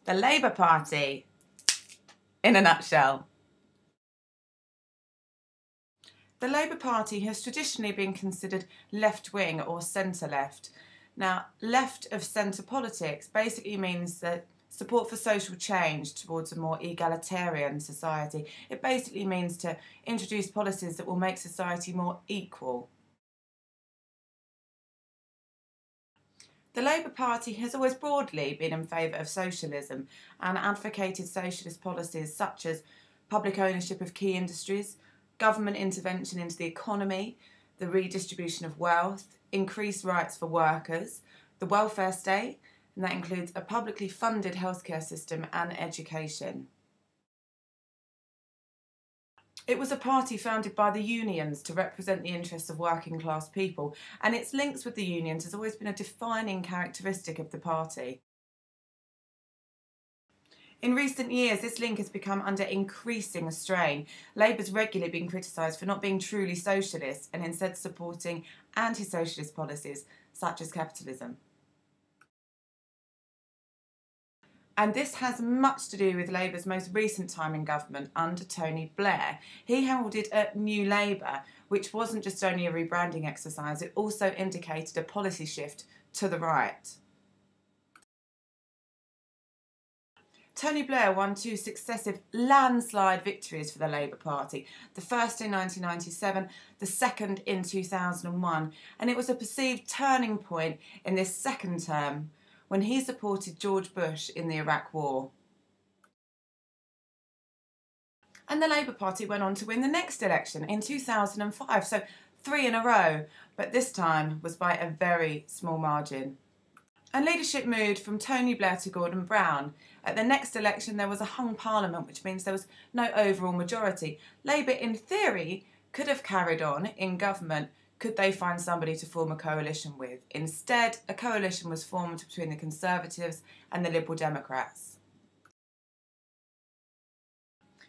The Labour Party, in a nutshell. The Labour Party has traditionally been considered left-wing or centre-left. Now, left of centre politics basically means that support for social change towards a more egalitarian society. It basically means to introduce policies that will make society more equal. The Labour Party has always broadly been in favour of socialism and advocated socialist policies such as public ownership of key industries, government intervention into the economy, the redistribution of wealth, increased rights for workers, the welfare state, and that includes a publicly funded healthcare system and education. It was a party founded by the unions to represent the interests of working class people, and its links with the unions has always been a defining characteristic of the party. In recent years, this link has become under increasing strain. Labour's regularly been criticised for not being truly socialist and instead supporting anti-socialist policies such as capitalism. And this has much to do with Labour's most recent time in government under Tony Blair. He heralded a new Labour, which wasn't just only a rebranding exercise, it also indicated a policy shift to the right. Tony Blair won 2 successive landslide victories for the Labour Party, the first in 1997, the second in 2001, and it was a perceived turning point in this second term when he supported George Bush in the Iraq War. And the Labour Party went on to win the next election in 2005, so 3 in a row, but this time was by a very small margin. And leadership moved from Tony Blair to Gordon Brown. At the next election there was a hung parliament, which means there was no overall majority. Labour, in theory, could have carried on in government could they find somebody to form a coalition with. Instead, a coalition was formed between the Conservatives and the Liberal Democrats.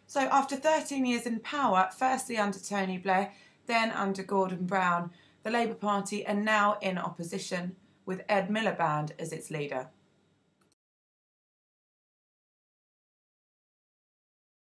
So after 13 years in power, firstly under Tony Blair, then under Gordon Brown, the Labour Party are now in opposition with Ed Miliband as its leader.